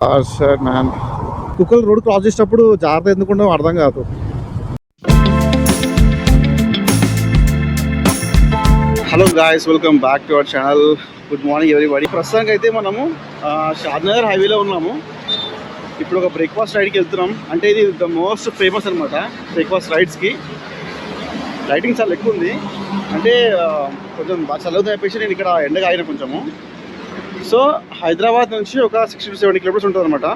Sir man కుక్కలు road cross చేసేటప్పుడు జాగ్రత్త ఎందుకుండో అర్థం కాదు. Hello guys, welcome back to our channel. Good morning everybody. ప్రస్తుతానికి అయితే మనము షాద్నగర్ హైవేలో ఉన్నాము. ఇప్పుడు ఒక బ్రేక్ఫాస్ట్ రైడ్కి వెళ్తున్నాం. అంటే ఇది ద మోస్ట్ ఫేమస్ అనమాట బ్రేక్ఫాస్ట్ రైడ్స్కి. లైటింగ్ చాలా ఎక్కువ ఉంది, అంటే కొంచెం బాగా చల్లవుతుంది చెప్పేసి నేను ఇక్కడ ఎండగా అయినా కొంచెము. సో హైదరాబాద్ నుంచి ఒక 60 to 70 కిలోమీటర్స్ ఉంటుంది అనమాట.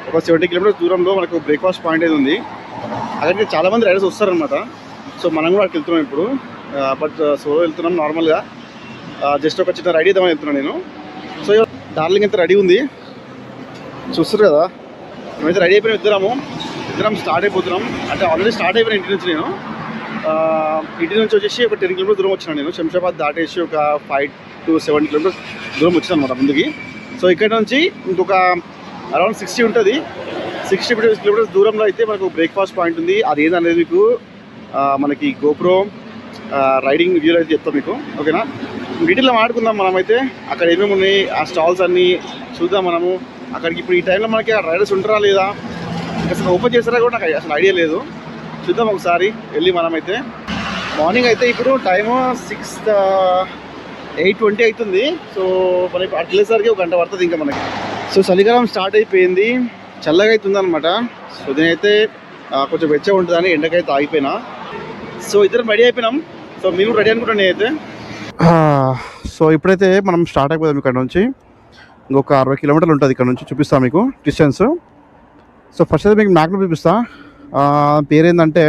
ఒక 70 కిలోమీటర్స్ దూరంలో మనకు బ్రేక్ఫాస్ట్ పాయింట్ అయితే ఉంది. అక్కడికి చాలామంది రైడర్స్ వస్తారనమాట. సో మనం కూడా అక్కడికి వెళ్తున్నాం ఇప్పుడు. బట్ సోలో వెళ్తున్నాం నార్మల్గా. జస్ట్ ఒక చిన్న రెడీ అవుతామని వెళ్తున్నాను నేను. సో డార్లింగ్ ఎంత రెడీ ఉంది చూస్తారు కదా. మేమైతే రెడీ అయిపోయిన ఇద్దరం స్టార్ట్ అయిపోతున్నాం. అంటే ఆల్రెడీ స్టార్ట్ అయిపోయిన ఇంటి నుంచి నేను. ఇంటి నుంచి వచ్చేసి ఒక 10 కిలోమీటర్స్ దూరం వచ్చినాను నేను. శంషాబాద్ దాటేసి ఒక 5 to 7 కిలోమీటర్స్ దూరం వచ్చింది అనమాట ముందుకి. సో ఇక్కడ నుంచి ఇంకొక అరౌండ్ 60 ఉంటుంది. 60 కిలోమీటర్స్ దూరంలో అయితే మనకు బ్రేక్ఫాస్ట్ పాయింట్ ఉంది. అది ఏందనేది మీకు మనకి గోప్రో రైడింగ్ వ్యూలో అయితే చెప్తాం మీకు, ఓకేనా. వీటిల్లో మాట్లాడుకుందాం మనమైతే. అక్కడ ఏమేమి ఉన్నాయి, ఆ స్టాల్స్ అన్నీ చూద్దాం మనము. అక్కడికి ఇప్పుడు ఈ టైంలో మనకి ఆ రైడర్స్ ఉంటారా లేదా, అసలు ఓపెన్ చేస్తారా కూడా నాకు అసలు ఐడియా లేదు. చూద్దాం ఒకసారి వెళ్ళి మనమైతే. మార్నింగ్ అయితే ఇప్పుడు టైము 8:20 అవుతుంది. సో మనకి అటు వెళ్ళేసరికి ఒక గంట పడుతుంది ఇంకా మనకి. సో చలికాలం స్టార్ట్ అయిపోయింది, చల్లగా అవుతుంది అనమాట. సో దీనైతే కొంచెం వెచ్చగా ఉంటుందని ఎండకైతే ఆగిపోయినా. సో ఇద్దరం రెడీ అయిపోయినాం. సో మీరు రెడీ అనుకుంటాను నేనైతే. సో ఇప్పుడైతే మనం స్టార్ట్ అయిపోదాం ఇక్కడ నుంచి. ఇంకొక 60 కిలోమీటర్లు ఉంటుంది ఇక్కడ నుంచి. చూపిస్తాను మీకు డిస్టెన్స్. సో ఫస్ట్ అయితే మీకు మ్యాప్లో చూపిస్తా. పేరేందంటే,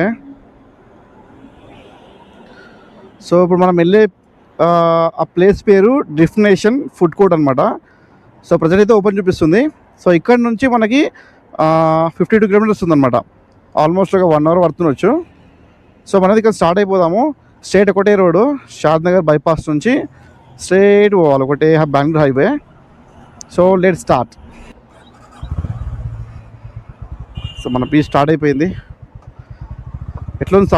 సో ఇప్పుడు మనం వెళ్ళే ఆ ప్లేస్ పేరు డెస్టినేషన్ ఫుడ్ కోర్ట్ అనమాట. సో ప్రజెంట్ అయితే ఓపెన్ చూపిస్తుంది. సో ఇక్కడ నుంచి మనకి 52 కిలోమీటర్స్ ఉందన్నమాట. ఆల్మోస్ట్ ఒక 1 hour పడుతుండొచ్చు. సో మనది ఇక్కడ స్టార్ట్ అయిపోదాము. స్ట్రైట్ ఒకటే రోడ్డు, షాద్నగర్ బైపాస్ నుంచి స్ట్రైట్ పోవాలి, ఒకటే Bengaluru highway. So let start. So మన పీస్ స్టార్ట్ అయిపోయింది. ఎట్లా ఉంది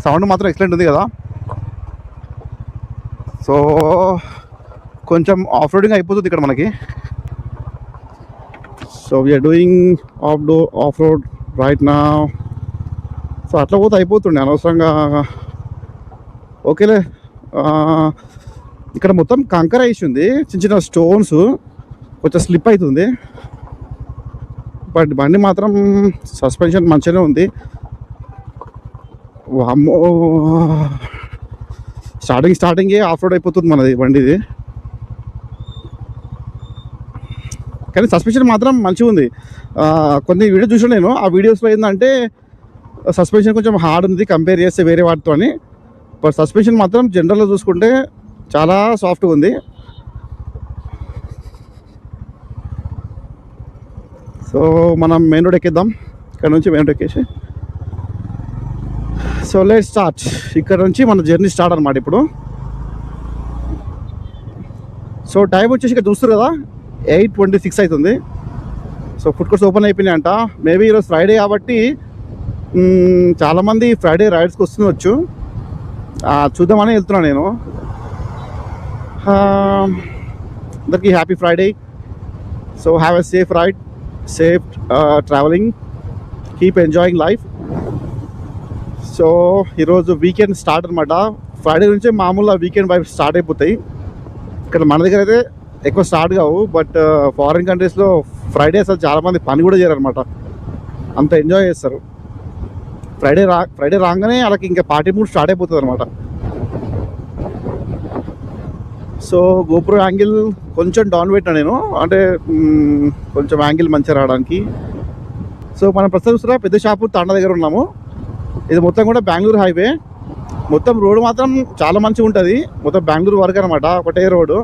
సౌండ్ మాత్రం ఎక్సలెంట్ ఉంది కదా. సో కొంచెం ఆఫ్ రోడింగ్ అయిపోతుంది ఇక్కడ మనకి. So we're doing off road right నా. సో అట్లా పోతే అయిపోతుండే అనవసరంగా. ఓకేలే. ఇక్కడ మొత్తం కంకర వేసి ఉంది, చిన్న చిన్న స్టోన్స్, కొంచెం స్లిప్ అవుతుంది. బట్ బండి మాత్రం సస్పెన్షన్ మంచిగానే ఉంది. వామ్మో, స్టార్టింగే ఆఫ్ రోడ్ అయిపోతుంది మనది బండిది. కానీ సస్పెన్షన్ మాత్రం మంచిగా ఉంది. కొన్ని వీడియో చూసాను నేను. ఆ వీడియోస్లో ఏంటంటే సస్పెన్షన్ కొంచెం హార్డ్ ఉంది కంపేర్ చేస్తే వేరే వాటితో అని. బట్ సస్పెన్షన్ మాత్రం జనరల్గా చూసుకుంటే చాలా సాఫ్ట్గా ఉంది. సో మనం మెయిన్ రోడ్ ఎక్కిద్దాం. ఇక్కడ నుంచి మెయిన్ రోడ్ ఎక్కేసి సో లెట్స్ స్టార్ట్. ఇక్కడ నుంచి మన జర్నీ స్టార్ట్ అనమాట ఇప్పుడు. సో టైం వచ్చేసి ఇక్కడ చూస్తారు కదా 8:26 అవుతుంది. సో ఫుడ్ కోర్ట్స్ ఓపెన్ అయిపోయినాయి అంట. మేబీ ఈరోజు ఫ్రైడే కాబట్టి చాలామంది ఫ్రైడే రైడ్స్కి వస్తుండొచ్చు. చూద్దామని వెళ్తున్నాను నేను. అందరికీ happy Friday. So have a safe ride, safe travelling, keep enjoying life. So ఈరోజు వీకెండ్ స్టార్ట్ అనమాట. ఫ్రైడే నుంచే మామూలుగా వీకెండ్ వైపు స్టార్ట్ అయిపోతాయి. ఇక్కడ మన దగ్గర అయితే ఎక్కువ స్టార్ట్ కావు. బట్ ఫారిన్ కంట్రీస్లో ఫ్రైడే అసలు చాలామంది పని కూడా చేయరు అనమాట. అంత ఎంజాయ్ చేస్తారు. ఫ్రైడే రాగానే వాళ్ళకి ఇంకా పార్టీ మూడ్ స్టార్ట్ అయిపోతుంది అనమాట. సో గోప్రో యాంగిల్ కొంచెం డౌన్ పెట్టినా నేను, అంటే కొంచెం యాంగిల్ మంచిగా రావడానికి. సో మనం ప్రస్తుతం పెద్ద షాపూర్ తాండా దగ్గర ఉన్నాము. ఇది మొత్తం కూడా బెంగళూరు హైవే. మొత్తం రోడ్డు మాత్రం చాలా మంచిగా ఉంటుంది. మొత్తం బెంగళూరు వరకు అనమాట, ఒకటే road.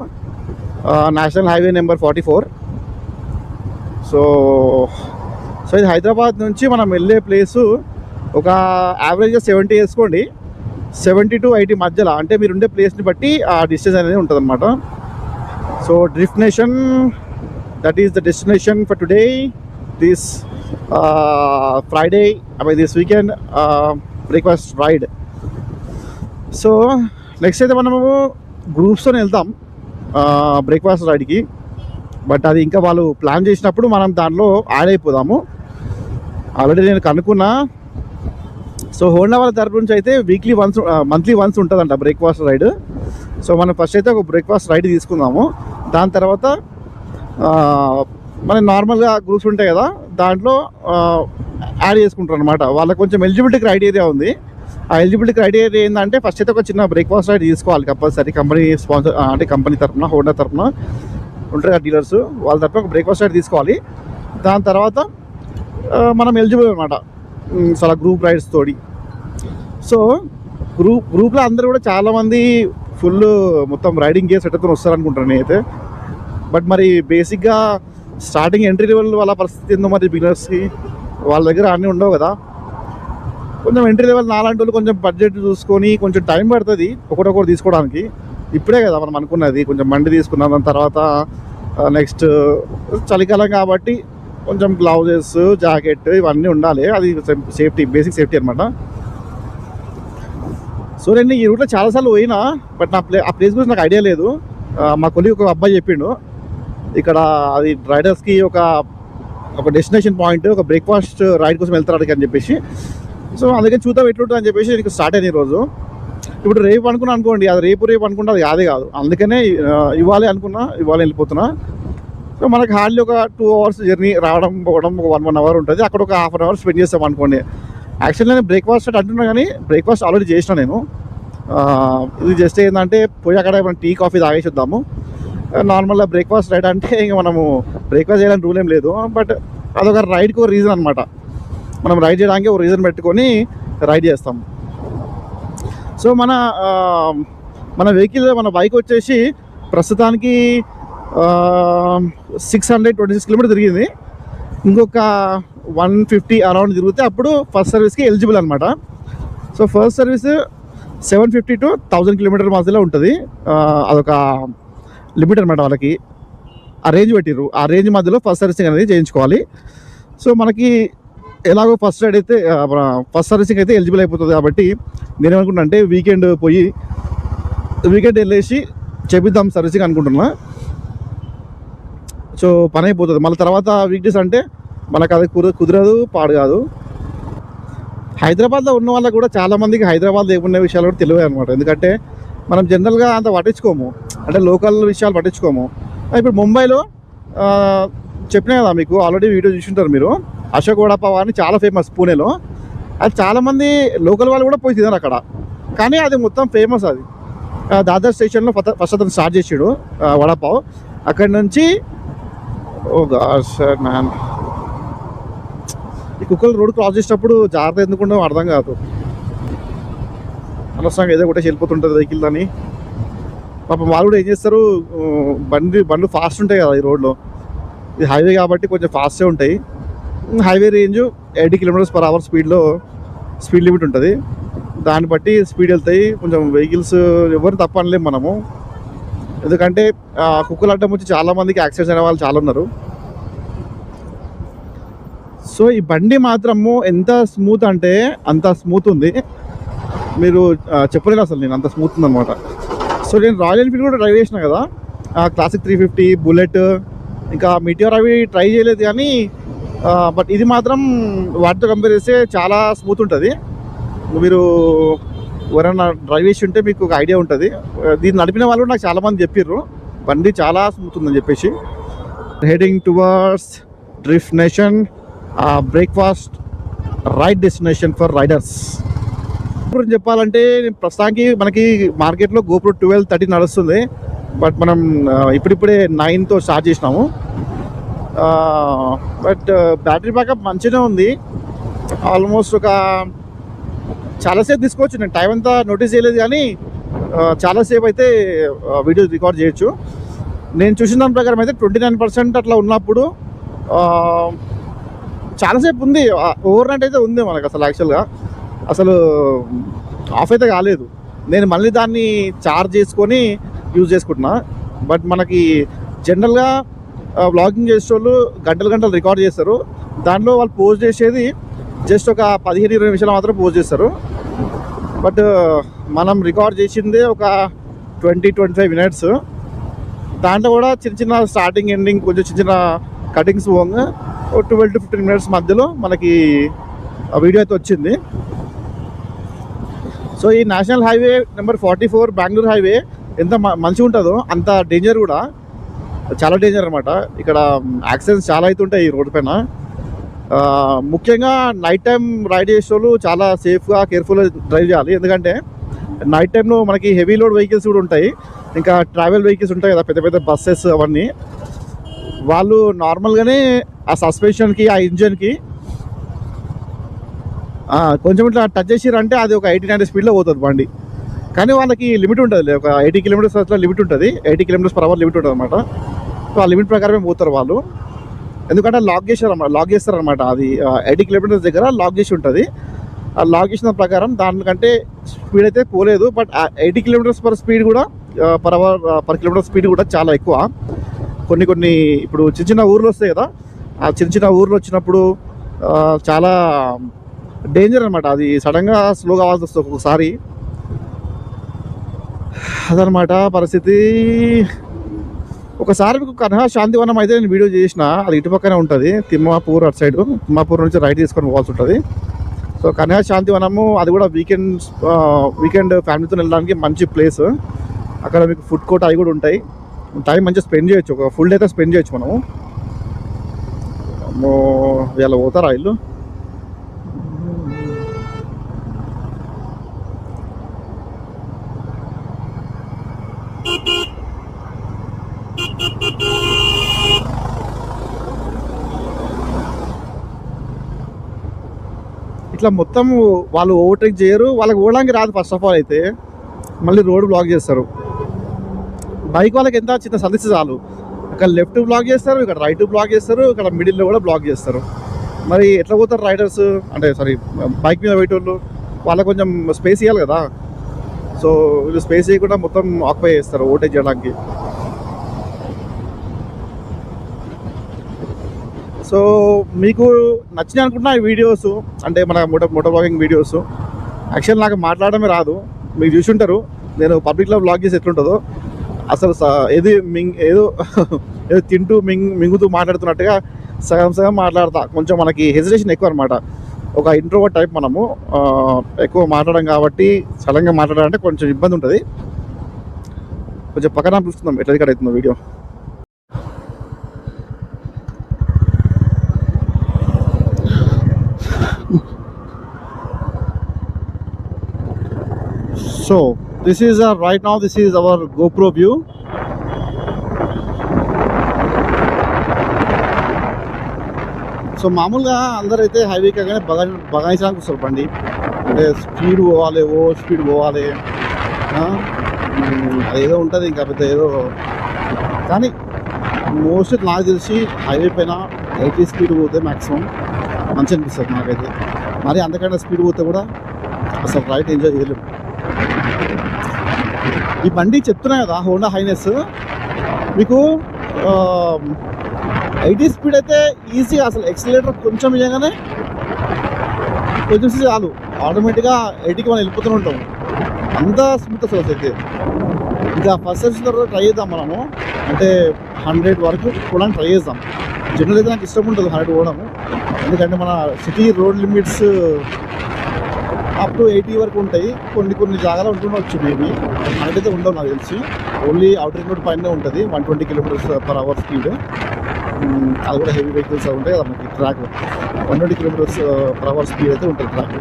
National highway number 44. So ఇది హైదరాబాద్ నుంచి మనం వెళ్ళే ప్లేసు ఒక యావరేజ్గా 70 వేసుకోండి. 70 to 80 మధ్యలో, అంటే మీరు ఉండే ప్లేస్ని బట్టి ఆ డిస్టెన్స్ అనేది ఉంటుంది అనమాట. So destination, that is the destination for today, this Friday, this weekend breakfast ride. So next అయితే మనము గ్రూప్స్తో వెళ్తాం బ్రేక్ఫాస్ట్ రైడ్కి. బట్ అది ఇంకా వాళ్ళు ప్లాన్ చేసినప్పుడు మనం దాంట్లో యాడ్ అయిపోదాము. ఆల్రెడీ నేను కనుక్కున్నా. సో హోండా వాళ్ళ తరపు నుంచి అయితే మంత్లీ వన్స్ ఉంటుందంట బ్రేక్ఫాస్ట్ రైడ్. సో మనం ఫస్ట్ అయితే ఒక బ్రేక్ఫాస్ట్ రైడ్ తీసుకుందాము. దాని తర్వాత మనం నార్మల్గా గ్రూప్స్ ఉంటాయి కదా, దాంట్లో యాడ్ చేసుకుంటారు అనమాట. వాళ్ళకి కొంచెం ఎలిజిబిలిటీ క్రైటీరియా ఉంది. ఆ ఎలిజిబిలిటీ క్రైటీరియా ఏంటంటే ఫస్ట్ అయితే ఒక చిన్న బ్రేక్ఫాస్ట్ రైడ్ తీసుకోవాలి కంపల్సరీ. కంపెనీ స్పాన్సర్ అంటే కంపెనీ తరఫున, హోండా తరఫున ఉంటారు కదా డీలర్స్, వాళ్ళ తరఫున ఒక బ్రేక్ఫాస్ట్ రైడ్ తీసుకోవాలి. దాని తర్వాత మనం ఎలిజిబుల్ అనమాట చాలా గ్రూప్ రైడ్స్ తోటి. సో గ్రూప్లో అందరూ కూడా చాలామంది ఫుల్ మొత్తం రైడింగ్ గేర్ సెటప్తో వస్తారనుకుంటాను నేనైతే. బట్ మరి బేసిక్గా స్టార్టింగ్ ఎంట్రీ లెవెల్ వాళ్ళ పరిస్థితి ఏందో మరి బిగినర్స్కి, వాళ్ళ దగ్గర అన్నీ ఉండవు కదా. కొంచెం ఎంట్రీ లెవెల్ నాలాంటి వాళ్ళు కొంచెం బడ్జెట్ చూసుకొని కొంచెం టైం పడుతుంది ఒకటొకటి తీసుకోవడానికి. ఇప్పుడే కదా మనం అనుకున్నది, కొంచెం మండి తీసుకున్నాం. దాని తర్వాత నెక్స్ట్ చలికాలం కాబట్టి కొంచెం గ్లౌజెస్, జాకెట్ ఇవన్నీ ఉండాలి. అది సేఫ్టీ, బేసిక్ సేఫ్టీ అనమాట. సో నేను ఈ రూట్లో చాలాసార్లు పోయినా, బట్ ఆ ప్లేస్ గురించి నాకు ఐడియా లేదు. మా కొలీగ్ ఒక అబ్బాయి చెప్పిండు ఇక్కడ అది రైడర్స్కి ఒక డెస్టినేషన్ పాయింట్, ఒక బ్రేక్ఫాస్ట్ రైడ్ కోసం వెళ్తారు అక్కడికి అని చెప్పేసి. సో అందుకని చూద్దాం ఎట్లుంటుంది అని చెప్పేసి నీకు స్టార్ట్ అయింది ఈరోజు. ఇప్పుడు రేపు అనుకోండి, అది రేపు అనుకుంటే అది కాదే కాదు. అందుకనే ఇవ్వాలి వెళ్ళిపోతున్నా. సో మనకి హార్డ్లీ ఒక 2 hours జర్నీ, రావడం పోవడం ఒక 1 hour ఉంటుంది. అక్కడ ఒక 1/2 hour స్పెండ్ చేస్తాం అనుకోండి. యాక్చువల్లీ నేను బ్రేక్ఫాస్ట్ అంటున్నా కానీ బ్రేక్ఫాస్ట్ ఆల్రెడీ చేసిన నేను. ఇది జస్ట్ ఏంటంటే పోయి అక్కడ మనం టీ కాఫీ తాగేసి వద్దాము. నార్మల్గా బ్రేక్ఫాస్ట్ రైడ్ అంటే ఇంకా మనము బ్రేక్ఫాస్ట్ చేయాలని రూల్ ఏం లేదు. బట్ అదొక రైడ్కి ఒక రీజన్ అనమాట. మనం రైడ్ చేయడానికి ఒక రీజన్ పెట్టుకొని రైడ్ చేస్తాం. సో మన వెహికల్, మన బైక్ వచ్చేసి ప్రస్తుతానికి 626 kilometers తిరిగింది. ఇంకొక 150 అరౌండ్ తిరిగితే అప్పుడు ఫస్ట్ సర్వీస్కి ఎలిజిబుల్ అనమాట. So first service 750 to 1000 kilometers మధ్యలో ఉంటుంది. అదొక లిమిట్ అనమాట వాళ్ళకి. ఆ రేంజ్ పెట్టిర్రు, ఆ రేంజ్ మధ్యలో ఫస్ట్ సర్వీసింగ్ అనేది చేయించుకోవాలి. సో మనకి ఎలాగో ఫస్ట్ సర్వీసింగ్ అయితే ఎలిజిబుల్ అయిపోతుంది. కాబట్టి నేను ఏమనుకుంటున్నా అంటే వీకెండ్ వెళ్ళేసి చేపిద్దాం సర్వీసింగ్ అనుకుంటున్నా. సో పని అయిపోతుంది. మళ్ళీ తర్వాత వీక్డేస్ అంటే మనకు అది కుదరదు, పాడు కాదు. హైదరాబాద్లో ఉన్న వాళ్ళకి కూడా చాలామందికి హైదరాబాద్లో ఏమున్న విషయాలు కూడా తెలియదు అనమాట. ఎందుకంటే మనం జనరల్గా అంత పట్టించుకోము, అంటే లోకల్ విషయాలు పట్టించుకోము. ఇప్పుడు ముంబైలో చెప్పినా కదా మీకు, ఆల్రెడీ వీడియో చూసింటారు మీరు, అశోక్ వడాపావ్ అని చాలా ఫేమస్ పూణేలో. అది చాలామంది లోకల్ వాళ్ళు కూడా పోయి తిన్నారు అక్కడ. కానీ అది మొత్తం ఫేమస్. అది దాదర్ స్టేషన్లో ఫస్ట్ అతను స్టార్ట్ చేసాడు వడాపావ్. అక్కడి నుంచి మ్యాన్ ఈ కుక్కలు రోడ్ క్రాస్ చేసేటప్పుడు జాగ్రత్త ఎందుకుండో అర్థం కాదు. అనవసరంగా ఏదో ఒకటే వెళ్ళిపోతుంటుంది వెహికల్ అని. పాపం వాళ్ళు కూడా ఏం చేస్తారు, బండ్లు ఫాస్ట్ ఉంటాయి కదా ఈ రోడ్లో. ఇది హైవే కాబట్టి కొంచెం ఫాస్టే ఉంటాయి. Highway range 80 km/h speed limit ఉంటుంది. దాన్ని బట్టి స్పీడ్ వెళ్తాయి. కొంచెం వెహికల్స్ ఎవరిని తప్ప అనలేము మనము. ఎందుకంటే కుక్కలు అడ్డం వచ్చి చాలామందికి యాక్సిడెంట్స్ అయిన వాళ్ళు చాలా ఉన్నారు. సో ఈ బండి మాత్రము ఎంత స్మూత్ అంటే అంత స్మూత్ ఉంది. మీరు చెప్పలేను అసలు, నేను అంత స్మూత్ ఉందన్నమాట. సో నేను రాయల్ ఎన్ఫీల్డ్ కూడా డ్రైవ్ చేసిన కదా, క్లాసిక్ 350, బుల్లెట్, ఇంకా మిటియోర్ అవి ట్రై చేయలేదు. కానీ బట్ ఇది మాత్రం వాటితో కంపేర్ చేస్తే చాలా స్మూత్ ఉంటుంది. మీరు ఎవరైనా డ్రైవ్ చేసి ఉంటే మీకు ఒక ఐడియా ఉంటుంది. దీన్ని నడిపిన వాళ్ళు నాకు చాలామంది చెప్పారు బండి చాలా స్మూత్ ఉందని చెప్పేసి. Heading towards Drift Nation, breakfast ride destination for riders గురించి చెప్పాలంటే, ప్రస్తుతానికి మనకి మార్కెట్లో GoPro 12, 13 నడుస్తుంది. బట్ మనం ఇప్పుడిప్పుడే 9తో స్టార్ట్ చేసినాము. బట్ బ్యాటరీ బ్యాకప్ మంచిగా ఉంది. ఆల్మోస్ట్ ఒక చాలాసేపు తీసుకోవచ్చు. నేను టైం అంతా నోటీస్ చేయలేదు కానీ చాలాసేపు అయితే వీడియో రికార్డ్ చేయొచ్చు. నేను చూసిన దాని ప్రకారం అయితే 29% అట్లా ఉన్నప్పుడు చాలాసేపు ఉంది. ఓవర్ నైట్ అయితే ఉంది మనకు. అసలు యాక్చువల్గా అసలు ఆఫ్ అయితే కాలేదు. నేను మళ్ళీ దాన్ని ఛార్జ్ చేసుకొని యూజ్ చేసుకుంటున్నా. బట్ మనకి జనరల్గా వ్లాగింగ్ చేసేటోళ్ళు గంటలు రికార్డ్ చేస్తారు. దాంట్లో వాళ్ళు పోస్ట్ చేసేది జస్ట్ ఒక 15-20 నిమిషాలు మాత్రం పోస్ట్ చేస్తారు. బట్ మనం రికార్డ్ చేసిందే ఒక 20-25 minutes. దాంట్లో కూడా చిన్న చిన్న స్టార్టింగ్ ఎండింగ్ కొంచెం చిన్న చిన్న కటింగ్స్ పోగా 12 to 15 minutes మధ్యలో మనకి వీడియో అయితే వచ్చింది. సో ఈ national highway number 44 Bengaluru highway ఎంత మంచిగా ఉంటుందో అంత డేంజర్ కూడా, చాలా డేంజర్ అనమాట. ఇక్కడ యాక్సిడెంట్స్ చాలా అవుతుంటాయి ఈ రోడ్డు పైన. ముఖ్యంగా నైట్ టైం రైడ్ చేసే వాళ్ళు చాలా సేఫ్గా కేర్ఫుల్గా డ్రైవ్ చేయాలి. ఎందుకంటే నైట్ టైంలో మనకి హెవీ లోడ్ వెహికల్స్ కూడా ఉంటాయి, ఇంకా ట్రావెల్ వెహికల్స్ ఉంటాయి కదా, పెద్ద పెద్ద బస్సెస్ అవన్నీ. వాళ్ళు నార్మల్గానే ఆ సస్పెన్షన్కి ఆ ఇంజన్కి కొంచెం ఇట్లా టచ్ చేసిరంటే అది ఒక 80-90 స్పీడ్లో పోతుంది బండి. కానీ వాళ్ళకి లిమిట్ ఉంటుంది, ఒక 80 kilometers అట్లా లిమిట్ ఉంటుంది, 80 km/h లిమిట్ ఉంటుంది అనమాట. సో ఆ లిమిట్ ప్రకారమే పోతారు వాళ్ళు. ఎందుకంటే లాక్ చేస్తారనమాట. అది 80 kilometers దగ్గర లాక్ చేసి ఉంటుంది. ఆ లాక్ చేసిన ప్రకారం దానికంటే స్పీడ్ అయితే పోలేదు. బట్ 80 km/h కూడా పర్ కిలోమీటర్ స్పీడ్ కూడా చాలా ఎక్కువ. కొన్ని ఇప్పుడు చిన్న చిన్న ఊర్లు వస్తాయి కదా, ఆ చిన్న చిన్న ఊర్లు వచ్చినప్పుడు చాలా డేంజర్ అనమాట. అది సడన్గా స్లో కావాల్సి వస్తుంది ఒక్కొక్కసారి. అదనమాట పరిస్థితి. ఒకసారి మీకు కన్హా శాంతివనం అయితే నేను వీడియో చేసిన, అది ఇటుపక్కనే ఉంటుంది, తిమ్మాపూర్ అటు సైడ్. తిమ్మాపూర్ నుంచి రైట్ తీసుకొని పోవాల్సి ఉంటుంది. సో కన్హా శాంతివనము అది కూడా వీకెండ్ ఫ్యామిలీతో వెళ్ళడానికి మంచి ప్లేస్. అక్కడ మీకు ఫుడ్ కోర్ట్ అవి కూడా ఉంటాయి. టైం మంచిగా స్పెండ్ చేయొచ్చు, ఒక ఫుల్ డే అయితే స్పెండ్ చేయొచ్చు మనము. వీళ్ళ పోతారా ఇల్లు. ఇట్లా మొత్తం వాళ్ళు ఓవర్టేక్ చేయరు, వాళ్ళకి ఓడడానికి రాదు ఫస్ట్ ఆఫ్ ఆల్. అయితే మళ్ళీ రోడ్ బ్లాక్ చేస్తారు. బైక్ వాళ్ళకి ఎంత చిన్న సందిస్తే చాలు, ఇక్కడ లెఫ్ట్ బ్లాక్ చేస్తారు, ఇక్కడ రైట్ బ్లాక్ చేస్తారు, ఇక్కడ మిడిల్లో కూడా బ్లాక్ చేస్తారు. మరి ఎట్లా పోతారు రైడర్స్, అంటే సారీ బైక్ మీద పోయేటోళ్ళు? వాళ్ళకి కొంచెం స్పేస్ ఇవ్వాలి కదా. సో వీళ్ళు స్పేస్ ఇవ్వకుండా మొత్తం ఆక్యుపై చేస్తారు ఓవర్టేక్ చేయడానికి. సో మీకు నచ్చినాయి అనుకుంటున్నా ఈ వీడియోస్, అంటే మన మోటో బ్లాగింగ్ వీడియోస్. యాక్చువల్ నాకు మాట్లాడడమే రాదు, మీరు చూసి ఉంటారు నేను పబ్లిక్లో బ్లాగ్ చేసి ఎట్లుంటుందో. అసలు ఏదో తింటూ మింగుతూ మాట్లాడుతున్నట్టుగా సగం మాట్లాడతా. కొంచెం మనకి హెజిటేషన్ ఎక్కువ అనమాట. ఒక ఇంట్రోవర్ట్ టైప్ మనము, ఎక్కువ మాట్లాడడం కాబట్టి సడన్గా మాట్లాడాలంటే కొంచెం ఇబ్బంది ఉంటుంది. కొంచెం పక్కన చూస్తున్నాం ఎట్లా ఇక్కడ అవుతుందో video. So this is right now this is our GoPro view. So మామూలుగా అందరైతే హైవే కాగానే బగాయించడానికి వస్తారు బండి, అంటే స్పీడ్ పోవాలి, స్పీడ్ పోవాలి, అదేదో ఉంటుంది ఇంకా పెద్ద ఏదో. కానీ మోస్ట్లీ నాకు తెలిసి హైవే పైన 80 స్పీడ్ పోతే మ్యాక్సిమం మంచి అనిపిస్తుంది నాకైతే. మరి అంతకన్నా స్పీడ్ పోతే కూడా అసలు రైట్ ఎంజాయ్ చేయలేము. ఈ బండి చెప్తున్నా కదా హోండా హైనెస్, మీకు 80 స్పీడ్ అయితే ఈజీగా, అసలు ఎక్సిలేటర్ కొంచెం ఇవ్వగానే కొంచెం చాలు ఆటోమేటిక్గా 80కి మనం వెళ్ళిపోతూనే ఉంటాం. అంత స్మూత్ అసలు అయితే. ఇంకా ఫస్ట్ సర్వీస్ తర్వాత ట్రై చేద్దాం మనము, అంటే 100 వరకు కూడా ట్రై చేద్దాం. జనరల్ అయితే నాకు ఇష్టం ఉంటుంది 100 పోవడము, ఎందుకంటే మన city road limits up to 80 వరకు ఉంటాయి. కొన్ని జాగాలో ఉంటుండవచ్చు, మేబీ 100 అయితే ఉండవు నాకు తెలిసి. ఓన్లీ అవుటర్ రింగ్ రోడ్ పైన ఉంటుంది 120 km/h స్పీడ్. అది కూడా హెవీ వెహికల్స్ ఉంటాయి కదా మనకి. ట్రాక్ 120 km/h స్పీడ్ అయితే ఉంటుంది ట్రాక్.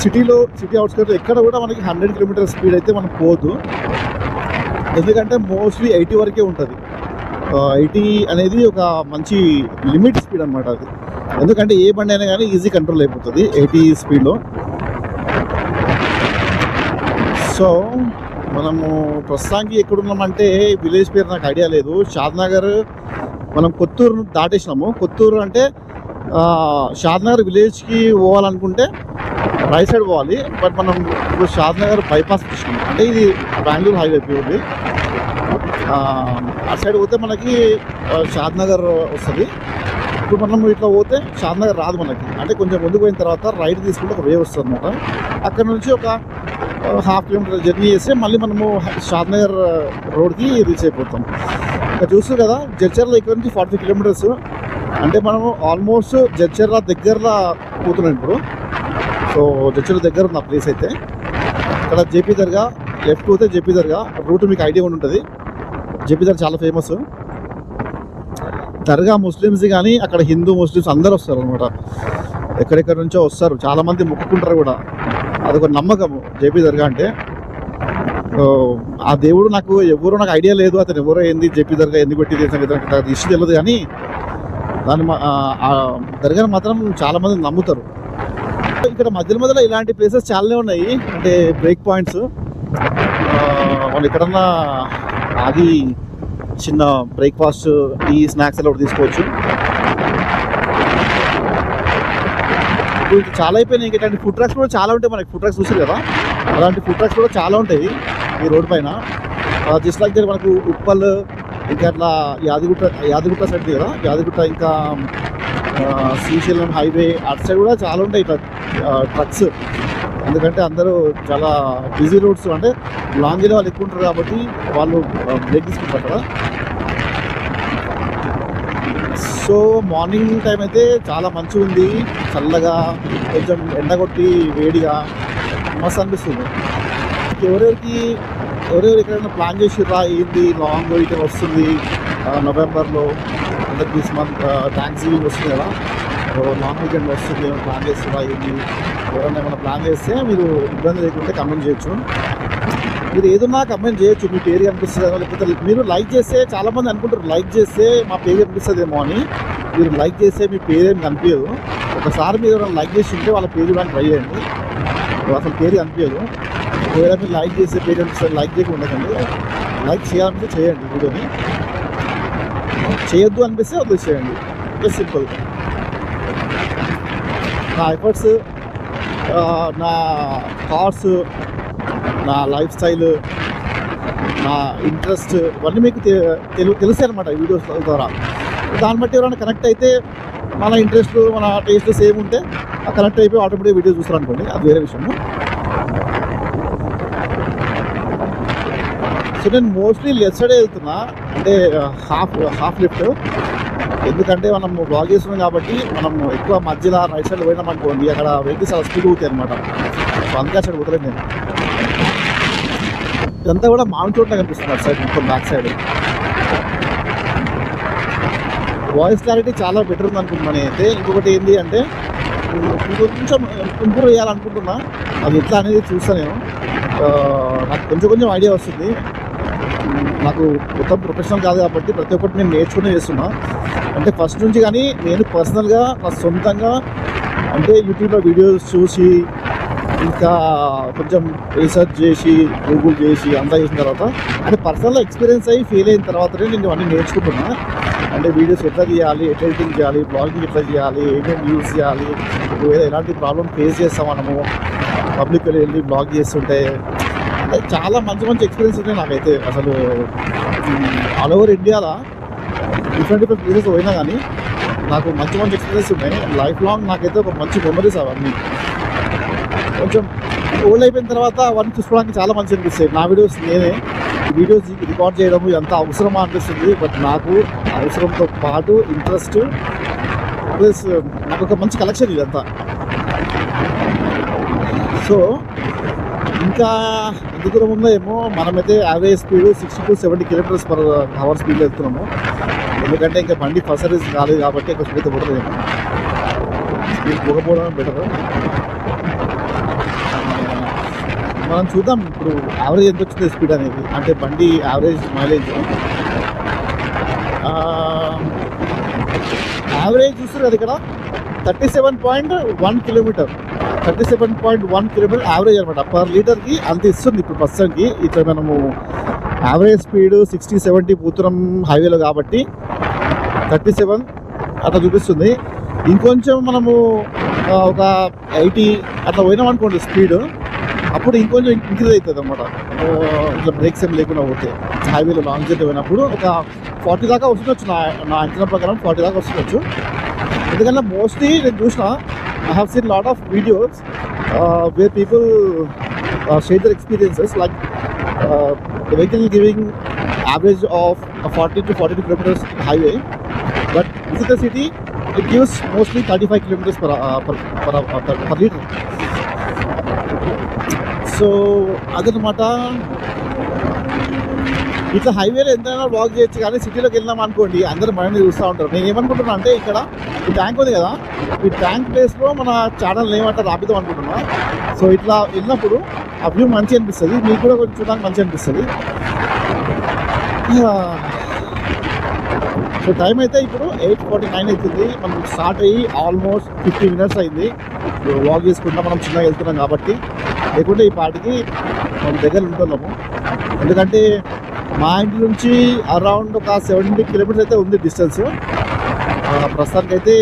సిటీ అవుట్స్కర్ట్స్ ఎక్కడ కూడా మనకి 100 km స్పీడ్ అయితే మనం పోదు, ఎందుకంటే మోస్ట్లీ 80 వరకే ఉంటుంది. 80 అనేది ఒక మంచి లిమిట్ స్పీడ్ అనమాట అది. ఎందుకంటే ఏ బండి అయినా కానీ ఈజీ కంట్రోల్ అయిపోతుంది 80 స్పీడ్లో. సో మనము ప్రస్తుతానికి ఎక్కడున్నామంటే విలేజ్ పేరు నాకు ఐడియా లేదు. షాద్నగర్ మనం కొత్తూరు దాటేసినాము. కొత్తూరు అంటే షాద్నగర్ విలేజ్కి పోవాలనుకుంటే రైట్ సైడ్ పోవాలి. బట్ మనం ఇప్పుడు షాద్నగర్ బైపాస్ వచ్చినాము, అంటే ఇది బెంగళూరు హైవే ప్యూర్ది. ఆ సైడ్ పోతే మనకి షాద్నగర్ వస్తుంది. ఇప్పుడు మనం ఇట్లా పోతే షాద్నగర్ రాదు మనకి, అంటే కొంచెం ముందుకు పోయిన తర్వాత రైట్ తీసుకుంటే ఒక వే వస్తుంది అనమాట. అక్కడ నుంచి ఒక హాఫ్ కిలోమీటర్ జర్నీ చేస్తే మళ్ళీ మనము షాద్నగర్ రోడ్కి రీచ్ అయిపోతాం. ఇంకా చూస్తారు కదా జడ్చర్ల ఇక్కడ నుంచి 40 కిలోమీటర్స్, అంటే మనము ఆల్మోస్ట్ జడ్చర్ల దగ్గరలో పోతున్నాం ఇప్పుడు. సో జడ్చర్ల దగ్గర ఉన్న ప్లేస్ అయితే ఇక్కడ జేపీ దర్గా, లెఫ్ట్ పోతే జేపీ దర్గా రూట్ మీకు ఐడియా కూడా ఉంటుంది. జేపీ దర్గా చాలా ఫేమస్ దర్గా. ముస్లిమ్స్ కానీ అక్కడ హిందూ ముస్లిమ్స్ అందరూ వస్తారు అనమాట, ఎక్కడెక్కడ నుంచో వస్తారు, చాలామంది మొక్కుకుంటారు కూడా. అదొక నమ్మకము జేపీ దర్గా అంటే. ఆ దేవుడు నాకు నాకు ఐడియా లేదు, అతను ఎవరో ఏంది జేపీ దర్గా ఎందుకు పెట్టి ఇష్యూ తెలియదు, కానీ దాన్ని ఆ దర్గాను మాత్రం చాలామంది నమ్ముతారు. ఇక్కడ మధ్యలో ఇలాంటి ప్లేసెస్ చాలానే ఉన్నాయి, అంటే బ్రేక్ పాయింట్స్. వాళ్ళు ఎక్కడన్నా ఆగి చిన్న బ్రేక్ఫాస్ట్, టీ, స్నాక్స్ అలా తీసుకోవచ్చు. ఇప్పుడు చాలా అయిపోయినాయి. ఇట్లాంటి ఫుడ్ ట్రక్స్ కూడా చాలా ఉంటాయి, మనకి ఫుడ్ ట్రక్స్ చూసారు కదా, అలాంటి ఫుడ్ ట్రక్స్ కూడా చాలా ఉంటాయి ఈ రోడ్ పైన. జస్ట్ లైక్ మనకు ఉప్పల్, ఇంకా అట్లా యాదగిరిగుట్ట సైడ్ కదా, యాదగిరిగుట్ట, ఇంకా శ్రీశైలం హైవే అటు సైడ్ కూడా చాలా ఉంటాయి ఇట్లా ట్రక్స్. ఎందుకంటే అందరూ చాలా బిజీ రోడ్స్, అంటే లాంగ్ ఏరియా వాళ్ళు ఎక్కువ ఉంటారు కాబట్టి వాళ్ళు బ్రేక్ తీసుకుంటారు కదా. సో మార్నింగ్ టైం అయితే చాలా మంచిగా ఉంది, చల్లగా, కొంచెం ఎండగొట్టి వేడిగా మస్తు అనిపిస్తుంది. ఎవరెవరు ఎక్కడైనా ప్లాన్ చేసిర్రా ఏంది లాంగ్ వీకెండ్ వస్తుంది నవంబర్లో, అంటే దిస్ మంత్ థ్యాంక్స్ గివింగ్ వస్తుంది కదా, లాంగ్ వీకెండ్ వస్తుంది, ఏమైనా ప్లాన్ చేస్తారా ఏంది, ఎవరైనా ఏమైనా ప్లాన్ చేస్తే మీరు ఇబ్బంది లేకుంటే కమెంట్ చేయొచ్చు. మీరు ఏదన్నా కమెంట్ చేయొచ్చు, మీ పేరు కనిపిస్తుందో, లేకపోతే మీరు లైక్ చేస్తే చాలామంది అనుకుంటారు లైక్ చేస్తే మా పేరు కనిపిస్తుందేమో అని. మీరు లైక్ చేస్తే మీ పేరేం కనిపించదు. ఒకసారి మీరు ఎవరైనా లైక్ చేసి ఉంటే వాళ్ళ పేరు కూడా ట్రై చేయండి, అసలు పేరు కనిపించదు. ఒకవేళ మీరు లైక్ చేస్తే పేరు కనిపిస్తుంది, లైక్ చేయకుండా ఉండకండి. లైక్ చేయాలంటే చేయండి, వీడియోని చేయొద్దు అనిపిస్తే వదిలేసేయండి, జస్ట్ సింపుల్. నా ఎఫర్ట్స్, నా థాట్స్, నా లైఫ్ స్టైల్, నా ఇంట్రెస్ట్ ఇవన్నీ మీకు తెలుస్తాయి అనమాట వీడియోస్ ద్వారా. దాన్ని బట్టి ఎవరైనా కనెక్ట్ అయితే, మన ఇంట్రెస్ట్ మన టేస్ట్ సేమ్ ఉంటే ఆ కనెక్ట్ అయిపోయి ఆటోమేటిక్ వీడియో చూస్తారు అనుకోండి, అది వేరే విషయము. సో నేను మోస్ట్లీ లెఫ్ట్ సైడే వెళ్తున్నా, అంటే హాఫ్ లెఫ్ట్. ఎందుకంటే మనం బ్లాగ్ చేస్తున్నాం కాబట్టి మనం ఎక్కువ మధ్యలో రైట్ సైడ్ పోయినాం అనుకోండి, అక్కడ వెహికల్స్ అలా స్పీడ్ అవుతాయి అనమాట. సో అందుకే సైడ్ పోతలేదు నేను. ఇదంతా కూడా మామిడి చోట్ల కనిపిస్తుంది అటు సైడ్, మొత్తం బ్యాక్ సైడ్. వాయిస్ క్లారిటీ చాలా బెటర్ ఉంది అనుకుంటున్నాను అయితే. ఇంకొకటి ఏంటి అంటే కొంచెం ఇంప్రూవ్ చేయాలనుకుంటున్నా, అది ఎట్లా అనేది చూస్తాను నేను. నాకు కొంచెం ఐడియా వస్తుంది. నాకు మొత్తం ప్రొఫెషనల్ కాదు కాబట్టి ప్రతి ఒక్కటి నేను నేర్చుకునే చేస్తున్నా. అంటే ఫస్ట్ నుంచి కానీ నేను పర్సనల్గా నా సొంతంగా, అంటే యూట్యూబ్లో వీడియోస్ చూసి, ఇంకా కొంచెం రీసెర్చ్ చేసి, గూగుల్ చేసి అంతా చేసిన తర్వాత, అంటే పర్సనల్గా ఎక్స్పీరియన్స్ అయ్యి ఫెయిల్ అయిన తర్వాతనే నేను అన్నీ నేర్చుకుంటున్నా. అంటే వీడియోస్ ఎట్లా చేయాలి, ఎట్లా ఎడిటింగ్ చేయాలి, బ్లాగింగ్ ఎట్లా చేయాలి, ఏమేమి యూజ్ చేయాలి, ఒకవేళ ఎలాంటి ప్రాబ్లం ఫేస్ చేస్తాం మనము పబ్లిక్ వెళ్ళి బ్లాగ్ చేస్తుంటే. అంటే చాలా మంచి ఎక్స్పీరియన్స్ ఉన్నాయి నాకైతే. అసలు ఆల్ ఓవర్ ఇండియాలో డిఫరెంట్ ప్లేసెస్ పోయినా కానీ నాకు మంచి ఎక్స్పీరియన్స్ ఉన్నాయి. లైఫ్ లాంగ్ నాకైతే ఒక మంచి మెమరీస్ అవన్నీ. కొంచెం ఓల్డ్ అయిపోయిన తర్వాత అవన్నీ చూసుకోవడానికి చాలా మంచి అనిపిస్తాయి. నా వీడియోస్ నేనే వీడియోస్ రికార్డ్ చేయడం ఎంత అవసరమా అనిపిస్తుంది. బట్ నాకు అవసరంతో పాటు ఇంట్రెస్ట్ ప్లస్ నాకు ఒక మంచి కలెక్షన్ ఇదంతా. సో ఇంకా ఎంత దూరం ఉందో ఏమో, మనమైతే యావరేజ్ స్పీడ్ 60 to 70 km/h స్పీడ్లో వెళ్తున్నాము. ఎందుకంటే ఇంకా బండి ఫస్ట్ సర్వీస్ కాలేదు కాబట్టి ఎక్కువ స్పీడ్ పోతుందేమో, స్పీడ్ పోకపోవడం బెటర్. మనం చూద్దాం ఇప్పుడు యావరేజ్ ఎంత వచ్చింది స్పీడ్ అనేది, అంటే బండి యావరేజ్ మైలేజ్. యావరేజ్ చూస్తారు కదా ఇక్కడ 37.1 కిలోమీటర్, 37.1 కిలోమీటర్ యావరేజ్ అనమాట. పర్ లీటర్కి అంత ఇస్తుంది ఇప్పుడు ప్రస్తుతానికి. ఇక్కడ మనము యావరేజ్ స్పీడ్ 60-70 పోతున్నాం హైవేలో కాబట్టి 37 అట్లా చూపిస్తుంది. ఇంకొంచెం మనము ఒక 80 అట్లా పోయినాం అనుకోండి స్పీడ్, అప్పుడు ఇంకొంచెం ఇంక్రీజ్ అవుతుంది అనమాట. ఇట్లా బ్రేక్స్ ఏం లేకుండా పోతే హైవేలో లాంగ్ జర్నీ పోయినప్పుడు ఒక 40 దాకా వస్తుండొచ్చు. నా అంచనా ప్రకారం 40 దాకా వస్తుండొచ్చు. ఎందుకంటే మోస్ట్లీ నేను చూసిన, I have seen lot of videos where people share their experiences. Like the vehicle giving average of 40 to 42 kilometers highway, but within the city it gives mostly 35 kilometers per liter. So అదనమాట. ఇట్లా హైవేలో ఎంతైనా walk చేయొచ్చు, కానీ సిటీలోకి వెళ్ళాం అనుకోండి అందరూ మనల్ని చూస్తూ ఉంటారు. నేను ఏమనుకుంటున్నా అంటే, ఇక్కడ ఈ ట్యాంక్ ఉంది కదా, ఈ ట్యాంక్ ప్లేస్లో మన ఛానల్ ఏమంటారు రాపిద్దాం అనుకుంటున్నా. సో ఇట్లా వెళ్ళినప్పుడు ఆ వ్యూ మంచిగా అనిపిస్తుంది, మీకు కూడా కొంచెం చూడడానికి మంచిగా అనిపిస్తుంది. సో టైం అయితే ఇప్పుడు 8:49 అవుతుంది. మనం స్టార్ట్ అయ్యి ఆల్మోస్ట్ 50 minutes అయింది. వాక్ చేసుకుంటా మనం చిన్నగా వెళ్తున్నాం కాబట్టి, లేకుంటే ఈ పాటికి మనం దగ్గర ఉంటున్నాము. ఎందుకంటే మా ఇంటి నుంచి అరౌండ్ ఒక 70 kilometers అయితే ఉంది డిస్టెన్స్. ప్రస్తుతానికి అయితే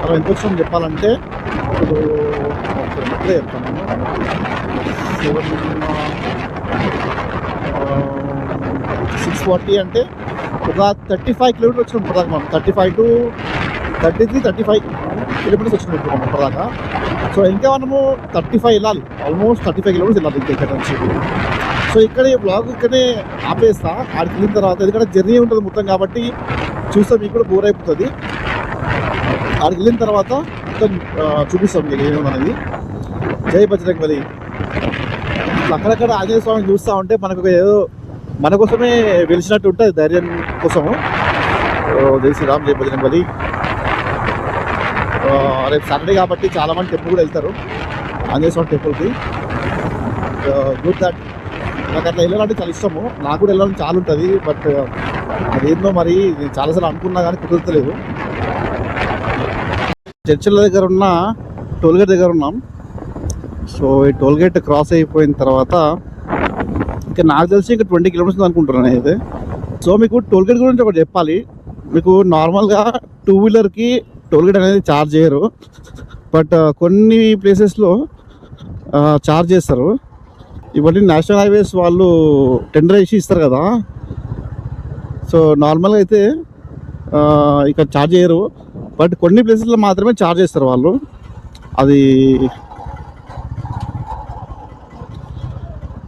మనం ఎంత వచ్చినాం చెప్పాలంటే, ఇప్పుడు ఇప్పుడే చెప్తాను నేను 640 అంటే ఒక 35 kilometers వచ్చినాం ఇప్పటిదాకా. మనం 35 to 35 kilometers వచ్చినాం ఇప్పుడు మనం ఇప్పటిదాకా. సో ఇంకా మనము 35 వెళ్ళాలి, ఆల్మోస్ట్ 35 kilometers వెళ్ళాలి ఇంకా ఇక్కడ నుంచి. సో ఇక్కడ ఈ బ్లాగ్ ఇక్కడే ఆపేస్తా ఆడికి వెళ్ళిన తర్వాత, ఎందుకంటే జర్నీ ఉంటుంది మొత్తం కాబట్టి చూస్తే మీకు కూడా బోర్ అయిపోతుంది. ఆడికి వెళ్ళిన తర్వాత మొత్తం చూపిస్తాం మీకు ఏమేమనేది. జై బజరంగబలి. అక్కడక్కడ ఆంజనేయ స్వామిని చూస్తూ ఉంటే మనకు ఏదో మన కోసమే వెలిసినట్టు ఉంటుంది, ధైర్యం కోసము. జై శ్రీరామ్, జై బజరంగబలి. రేపు సండే కాబట్టి చాలామంది టెంపుల్ కూడా వెళ్తారు, ఆంజనేయ స్వామి టెంపుల్కి. Good that. నాకు అట్లా వెళ్ళాలంటే చాలా ఇష్టము, నాకు కూడా వెళ్ళాలని చాలా ఉంటుంది. బట్ అదేందో మరి నేను చాలాసార్లు అనుకున్నా కానీ కుదరలేదు. చర్చిల దగ్గర ఉన్న టోల్గేట్ దగ్గర ఉన్నాం. సో ఈ టోల్గేట్ క్రాస్ అయిపోయిన తర్వాత ఇంకా నాకు తెలిసి ఇంకా 20 kilometers అనుకుంటున్నాను అయితే. సో మీకు టోల్గేట్ గురించి ఒకటి చెప్పాలి. మీకు నార్మల్గా 2-wheelerకి టోల్గేట్ అనేది ఛార్జ్ చేయరు, బట్ కొన్ని ప్లేసెస్లో ఛార్జ్ చేస్తారు. ఇవన్నీ నేషనల్ హైవేస్ వాళ్ళు టెండర్ వేసి ఇస్తారు కదా. సో నార్మల్గా అయితే ఇక్కడ ఛార్జ్ చేయరు, బట్ కొన్ని ప్లేసెస్లో మాత్రమే ఛార్జ్ చేస్తారు వాళ్ళు. అది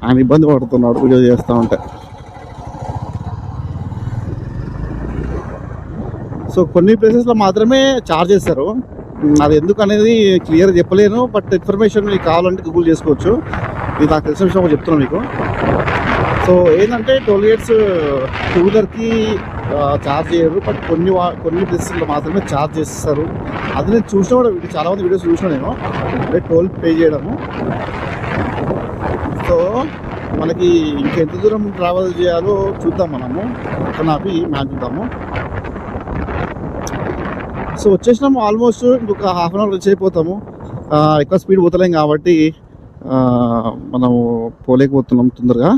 ఆయన ఇబ్బంది పడుతున్నాడు వీడియో చేస్తూ ఉంటే. సో కొన్ని ప్లేసెస్లో మాత్రమే ఛార్జ్ చేస్తారు. అది ఎందుకు అనేది క్లియర్ చెప్పలేను, బట్ ఇన్ఫర్మేషన్ మీకు కావాలంటే గూగుల్ చేసుకోవచ్చు. ఇది నాకు తెలిసిన విషయం ఒకటి చెప్తున్నాను మీకు. సో ఏంటంటే టోల్గేట్స్ 2-wheelerకి ఛార్జ్ చేయరు, బట్ కొన్ని ప్లేసెస్లో మాత్రమే ఛార్జ్ చేస్తారు. అది నేను చూసిన కూడా చాలామంది వీడియోస్ చూసిన నేను, అంటే టోల్ పే చేయడము. సో మనకి ఇంకెంత దూరం ట్రావెల్ చేయాలో చూద్దాం మనము. అక్కడ ఆపి మ్యాచ్ చూద్దాము. సో వచ్చేసినాము ఆల్మోస్ట్, ఇంకొక హాఫ్ అన్ అవర్ వచ్చి అయిపోతాము. ఎక్కువ స్పీడ్ పోతలేం కాబట్టి మనము పోలేకపోతున్నాం తొందరగా.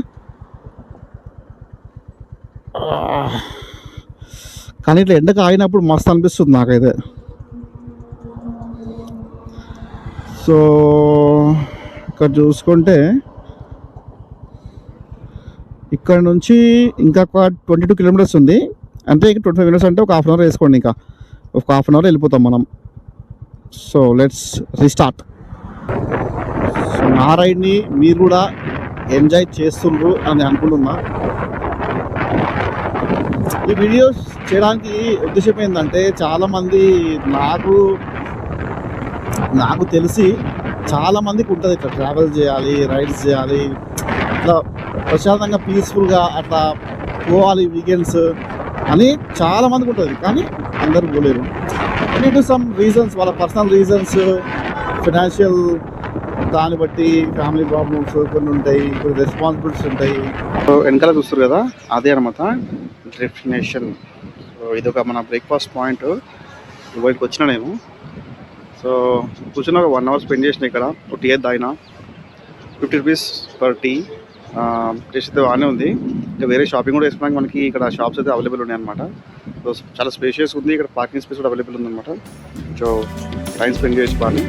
కానీ ఇట్లా ఎండకు ఆగినప్పుడు మస్తు అనిపిస్తుంది నాకైతే. సో ఇక్కడ చూసుకుంటే ఇక్కడ నుంచి ఇంకా 22 kilometers ఉంది. అంటే ఇంకా 25 minutes అంటే ఒక హాఫ్ అన్ అవర్ వేసుకోండి, ఇంకా ఒక హాఫ్ అన్ అవర్ వెళ్ళిపోతాం మనం. So let's restart. సో నా రైడ్ని మీరు కూడా ఎంజాయ్ చేస్తుండ్రు అని అనుకుంటున్నా. ఈ వీడియోస్ చేయడానికి ఉద్దేశం ఏంటంటే, చాలామంది నాకు తెలిసి చాలామందికి ఉంటుంది ఇట్లా ట్రావెల్ చేయాలి, రైడ్స్ చేయాలి, ఇట్లా ప్రశాంతంగా పీస్ఫుల్గా అట్లా పోవాలి వీకెండ్స్ అని చాలామందికి ఉంటుంది. కానీ అందరూ పోలేరు. డ్యూ టు సమ్ రీజన్స్, వాళ్ళ పర్సనల్ రీజన్స్, ఫినాన్షియల్ దాన్ని బట్టి ఫ్యామిలీ ప్రాబ్లమ్స్ కొన్ని ఉంటాయి, కొన్ని రెస్పాన్సిబిలిటీస్ ఉంటాయి. వెనకాల చూస్తారు కదా, అదే అనమాట డెస్టినేషన్. సో ఇదొక మన బ్రేక్ఫాస్ట్ పాయింట్. ఇక్కడికి వచ్చిన నేను. సో కూర్చున్న ఒక 1 hour స్పెండ్ చేసిన ఇక్కడ. ఒక టీ అయితే తాగిన, 50 rupees పర్ టీ. టేస్ట్ అయితే బాగానే ఉంది. ఇంకా వేరే షాపింగ్ కూడా వేసుకోవడానికి మనకి ఇక్కడ షాప్స్ అయితే అవైలబుల్ ఉన్నాయి అనమాట. సో చాలా స్పేషియస్ ఉంది ఇక్కడ, పార్కింగ్ స్పేస్ కూడా అవైలబుల్ ఉందన్నమాట. సో టైం స్పెండ్ చేయొచ్చు బాగా.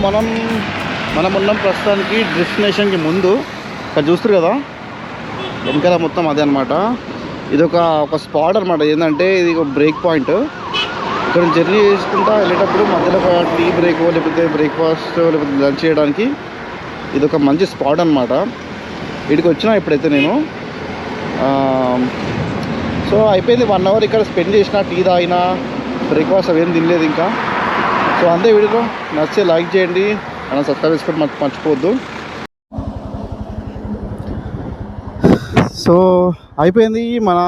మనం ఉన్నాం ప్రస్తుతానికి డెస్టినేషన్కి ముందు. ఇక్కడ చూస్తారు కదా వెనకాల మొత్తం అదే అనమాట. ఇది ఒక స్పాట్ అనమాట. ఏంటంటే ఇది ఒక బ్రేక్ పాయింట్. ఇక్కడ జర్నీ చేసుకుంటా వెళ్ళేటప్పుడు మధ్యలో టీ బ్రేక్ లేకపోతే బ్రేక్ఫాస్ట్ లేకపోతే లంచ్ చేయడానికి ఇది ఒక మంచి స్పాట్ అనమాట. వీడికి వచ్చిన ఇప్పుడైతే నేను సో అయిపోయింది 1 అవర్ ఇక్కడ స్పెండ్ చేసిన. టీ తాగినా బ్రేక్ఫాస్ట్ అవేం తినలేదు ఇంకా. సో అంతే. వీడియో నచ్చితే లైక్ చేయండి అలా సబ్స్క్రైబ్ చేసుకోవడం మర్చిపోవద్దు. సో అయిపోయింది మన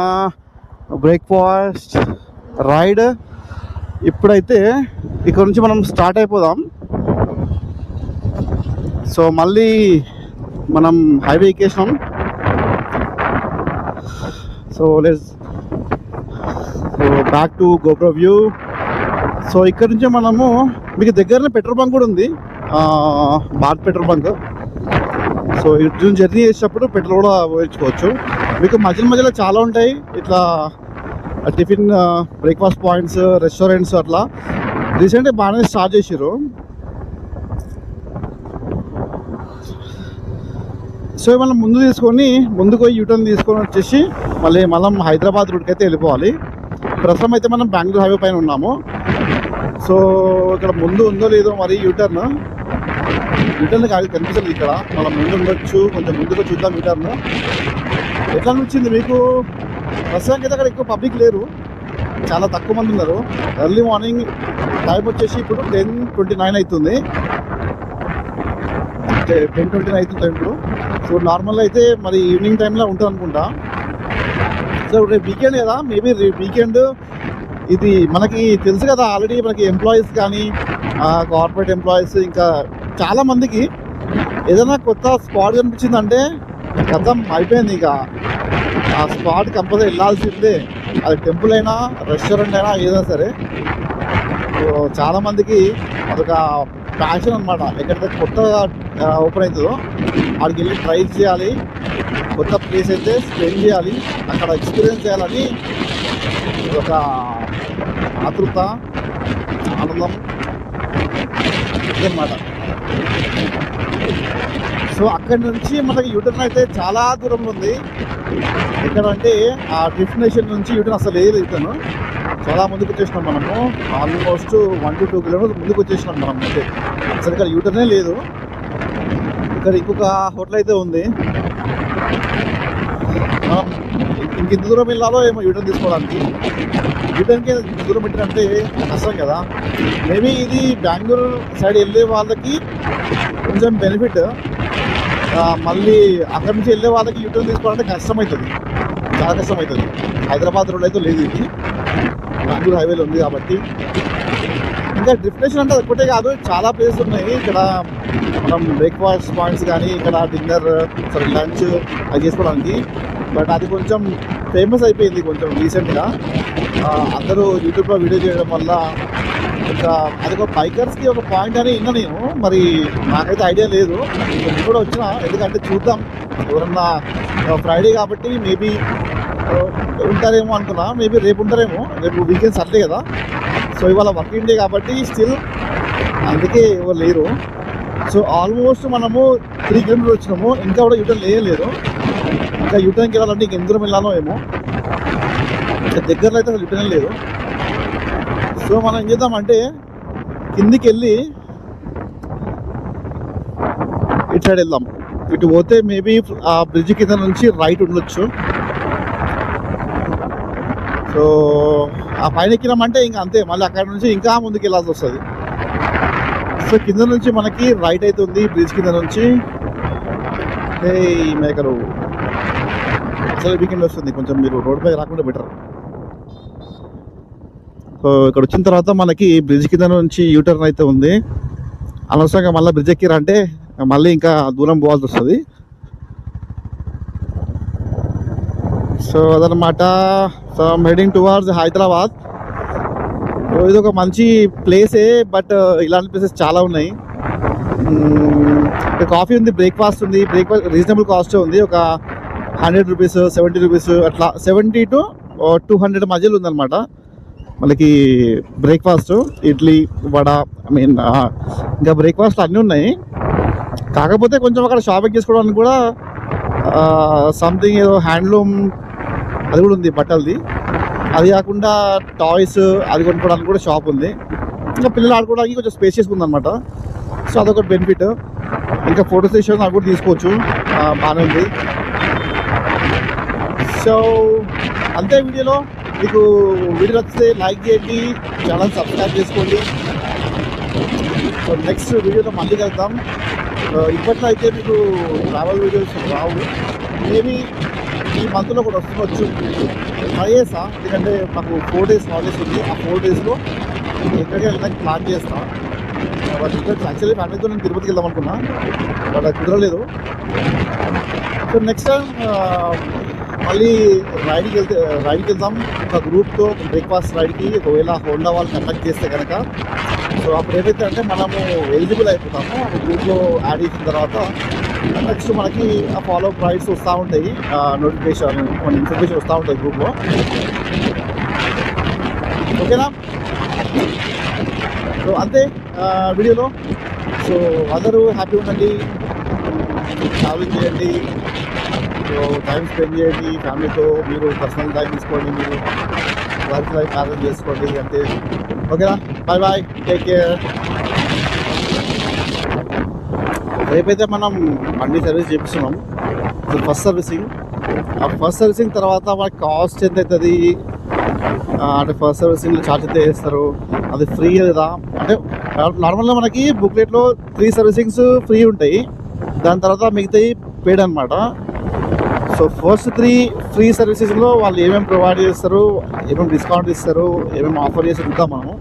బ్రేక్ఫాస్ట్ రైడ్. ఇప్పుడైతే ఇక్కడ నుంచి మనం స్టార్ట్ అయిపోదాం. సో మళ్ళీ మనం హైవే ఎక్కేసినాం. So back to GoPro view. So ఇక్కడ నుంచి మనము మీకు దగ్గరనే పెట్రోల్ బంక్ కూడా ఉంది, భారత్ పెట్రోల్ బంక్. సో ఇటు జర్నీ చేసేటప్పుడు పెట్రోల్ కూడా పోయించుకోవచ్చు. మీకు మధ్యలో చాలా ఉంటాయి ఇట్లా టిఫిన్ బ్రేక్ఫాస్ట్ పాయింట్స్, రెస్టారెంట్స్ అట్లా. రీసెంట్గా బాగానే స్టార్ట్ చేసారు. సో మనం ముందుకు పోయి యూటర్న్ తీసుకొని వచ్చేసి మళ్ళీ మనం హైదరాబాద్ రూట్కి అయితే వెళ్ళిపోవాలి. ప్రస్తుతం అయితే మనం బెంగళూరు హైవే పైన ఉన్నాము. సో ఇక్కడ ముందు ఉందో లేదో మరి యూటర్న్ కనిపిస్తుంది. ఇక్కడ మనం ముందు ఉండొచ్చు, కొంచెం ముందుకు చూద్దాం. యూటర్న్ ఎట్లా అనిపించింది మీకు? ప్రస్తుతానికి అయితే అక్కడ ఎక్కువ పబ్లిక్ లేరు, చాలా తక్కువ మంది ఉన్నారు. ఎర్లీ మార్నింగ్ టైం వచ్చేసి ఇప్పుడు 10:29 అవుతుంది. 10:29 అవుతుంది టైం ఇప్పుడు. సో నార్మల్గా అయితే మరి ఈవినింగ్ టైంలో ఉంటుంది అనుకుంటా. సో రేపు వీకెండ్ కదా, మేబీ రేపు వీకెండ్. ఇది మనకి తెలుసు కదా ఆల్రెడీ, మనకి ఎంప్లాయీస్ కానీ కార్పొరేట్ ఎంప్లాయీస్ ఇంకా చాలామందికి ఏదైనా కొత్త స్పాట్ కనిపించిందంటే గతం అయిపోయింది. ఇక ఆ స్పాట్ కంపల్సరీ వెళ్ళాల్సిందే. అది టెంపుల్ అయినా రెస్టారెంట్ అయినా ఏదైనా సరే. చాలామందికి అదొక ప్యాషన్ అనమాట. ఎక్కడైతే కొత్తగా ఓపెన్ అవుతుందో అక్కడికి వెళ్ళి ట్రై చేయాలి, కొత్త ప్లేస్ అయితే స్పెండ్ చేయాలి, అక్కడ ఎక్స్పీరియన్స్ చేయాలని ఒక ఆతృత, ఆనందం ఇదన్నమాట. సో అక్కడి నుంచి మనకి యూటర్న్ అయితే చాలా దూరంలో ఉంది. ఎక్కడ అంటే ఆ డెస్టినేషన్ నుంచి యూటర్న్ అసలు లేదు. యూటర్న్ చాలా ముందుకు వచ్చేసినాం మనము. ఆల్మోస్ట్ 1 to 2 కిలోమీటర్స్ ముందుకు వచ్చేసినాం మనం. అంటే అసలు ఇక్కడ యూటర్నే లేదు. ఇక్కడ ఇంకొక హోటల్ అయితే ఉంది. ఇంత దూరం వెళ్ళాలో ఏమో యూటర్న్ తీసుకోవడానికి. యూటర్న్కి ఇంత దూరం పెట్టినంటే కష్టం కదా. మేబీ ఇది బెంగళూరు సైడ్ వెళ్ళే వాళ్ళకి కొంచెం బెనిఫిట్. మళ్ళీ అక్కడి నుంచి వెళ్ళే వాళ్ళకి యూటర్న్ తీసుకోవాలంటే కష్టమవుతుంది, చాలా కష్టమవుతుంది. హైదరాబాద్ రోడ్ అయితే లేదు, ఇది బెంగళూరు హైవేలో ఉంది కాబట్టి. ఇంకా డెస్టినేషన్ అంటే ఒక్కటే కాదు, చాలా ప్లేసెస్ ఉన్నాయి ఇక్కడ. మనం బ్రేక్ఫాస్ట్ పాయింట్స్ కానీ ఇక్కడ డిన్నర్ లంచ్ అది చేసుకోవడానికి. బట్ అది కొంచెం ఫేమస్ అయిపోయింది కొంచెం రీసెంట్గా. అందరూ యూట్యూబ్లో వీడియో చేయడం వల్ల ఇంకా అది ఒక బైకర్స్కి ఒక పాయింట్ అని విన్నా నేను. మరి నాకైతే ఐడియా లేదు, నేను కూడా వచ్చిన. ఎందుకంటే చూద్దాం, ఎవరన్నా ఫ్రైడే కాబట్టి మేబీ ఉంటారేమో అనుకున్నా. మేబీ రేపు ఉంటారేమో, రేపు వీకెండ్ సండే కదా. సో ఇవాళ వర్కింగ్ డే కాబట్టి స్టిల్ అందుకే ఎవరు లేరు. సో ఆల్మోస్ట్ మనము 3 కిలోమీటర్స్ వచ్చినాము, ఇంకా కూడా యూటర్న్ లేదు. ఇంకా యూటర్న్కి వెళ్ళాలంటే ఇంక ఎంత దూరం వెళ్ళాలో ఏమో. ఇంకా దగ్గరలో అయితే అసలు యూటర్న్ లేదు. సో మనం ఏం చేద్దామంటే కిందికి వెళ్ళి ఇటు సైడ్ వెళ్దాం. ఇటు పోతే మేబీ ఆ బ్రిడ్జ్ కింద నుంచి రైట్ ఉండొచ్చు. సో ఆ పైన ఎక్కినామంటే ఇంకా అంతే, మళ్ళీ అక్కడ నుంచి ఇంకా ముందుకు వెళ్ళాల్సి వస్తుంది. సో కింద నుంచి మనకి రైట్ అయితే ఉంది, బ్రిడ్జ్ కింద నుంచి. మేకరు అసలు వీకెండ్ వస్తుంది, కొంచెం మీరు రోడ్ పై రాకుండా బెటర్. సో ఇక్కడ వచ్చిన తర్వాత మనకి బ్రిడ్జ్ కింద నుంచి యూటర్న్ అయితే ఉంది. అనవసరంగా మళ్ళీ బ్రిడ్జ్ ఎక్కిరంటే మళ్ళీ ఇంకా దూరం పోవాల్సి వస్తుంది. సో అదనమాట. So I'm heading towards Hyderabad. ఇది ఒక మంచి ప్లేసే, బట్ ఇలాంటి ప్లేసెస్ చాలా ఉన్నాయి. కాఫీ ఉంది, బ్రేక్ఫాస్ట్ ఉంది. బ్రేక్ఫాస్ట్ రీజనబుల్ కాస్ట్ ఉంది, ఒక 100 రూపీస్ 70 రూపీస్ అట్లా, 70 to 200 మధ్యలో ఉందన్నమాట. మనకి బ్రేక్ఫాస్ట్ ఇడ్లీ, వడ, ఇంకా బ్రేక్ఫాస్ట్ అన్నీ ఉన్నాయి. కాకపోతే కొంచెం అక్కడ షాపింగ్ చేసుకోవడానికి కూడా సంథింగ్ ఏదో హ్యాండ్లూమ్ అది కూడా ఉంది, బట్టలది. అది కాకుండా టాయ్స్ అది కొనుక్కోవడానికి కూడా షాప్ ఉంది. ఇంకా పిల్లలు ఆడుకోవడానికి కొంచెం స్పేషియస్గా ఉందన్నమాట. సో అదొకటి బెనిఫిట్. ఇంకా ఫోటో సెషన్ అది కూడా తీసుకోవచ్చు, బాగానే ఉంది. సో అంతే. వీడియోలో మీకు వీడియో నచ్చితే లైక్ చేయండి, ఛానల్ సబ్స్క్రైబ్ చేసుకోండి. సో నెక్స్ట్ వీడియోలో మళ్ళీ కలుద్దాం. ఇప్పట్లో అయితే మీకు ట్రావెల్ వీడియోస్ రావు, మేబీ ఈ మంత్లో కూడా వస్తుండొచ్చు. ట్రై చేస్తా, ఎందుకంటే మాకు 4 days హాలిడేస్ ఉంది. ఆ 4 daysలో ఎక్కడికి వెళ్ళడానికి ప్లాన్ చేస్తా. బట్ ఇక్కడ యాక్చువల్లీ ఫ్యామిలీతో నేను తిరుపతికి వెళ్దాం అనుకున్నా, బట్ అది కుదరలేదు. సో నెక్స్ట్ టైం మళ్ళీ రైడ్కి వెళ్దాం ఒక గ్రూప్తో, బ్రేక్ఫాస్ట్ రైడ్కి. ఒకవేళ హోండా వాళ్ళు కండక్ట్ చేస్తే కనుక సో అప్పుడు ఏదైతే అంటే మనము ఎలిజిబుల్ అయిపోతామో ఆ గ్రూప్లో యాడ్ చేసిన తర్వాత నెక్స్ట్ మనకి ఆ ఫాలో అప్ రైడ్స్ వస్తూ ఉంటాయి, నోటిఫికేషన్ మన ఇన్ఫర్మేషన్ వస్తూ ఉంటాయి గ్రూప్లో. ఓకేనా? సో అంతే వీడియోలో. సో అందరూ హ్యాపీ ఉండండి, ట్రావెలింగ్ చేయండి, సో టైం స్పెండ్ చేయండి ఫ్యామిలీతో. మీరు పర్సనల్ టైం తీసుకోండి, మీరు వర్క్ లైఫ్ బ్యాలెన్స్ చేసుకోండి. అంతే. ఓకేనా? Bye bye, take care. రేపైతే మనం బండి సర్వీస్ చేపిస్తున్నాం. First servicing. ఆ ఫస్ట్ సర్వీసింగ్ తర్వాత మనకి కాస్ట్ ఎంత అవుతుంది అంటే ఫస్ట్ సర్వీసింగ్లో ఛార్జ్ ఎంత వేస్తారు, అది ఫ్రీ లేదా అంటే నార్మల్గా మనకి బుక్లెట్లో 3 సర్వీసింగ్స్ ఫ్రీ ఉంటాయి, దాని తర్వాత మిగతాయి పేడ్ అనమాట. సో ఫస్ట్ 3 ఫ్రీ సర్వీసెస్లో వాళ్ళు ఏమేమి ప్రొవైడ్ చేస్తారు, ఏమేమి డిస్కౌంట్ ఇస్తారు, ఏమేమి ఆఫర్ చేసి ఉంటాం మనము.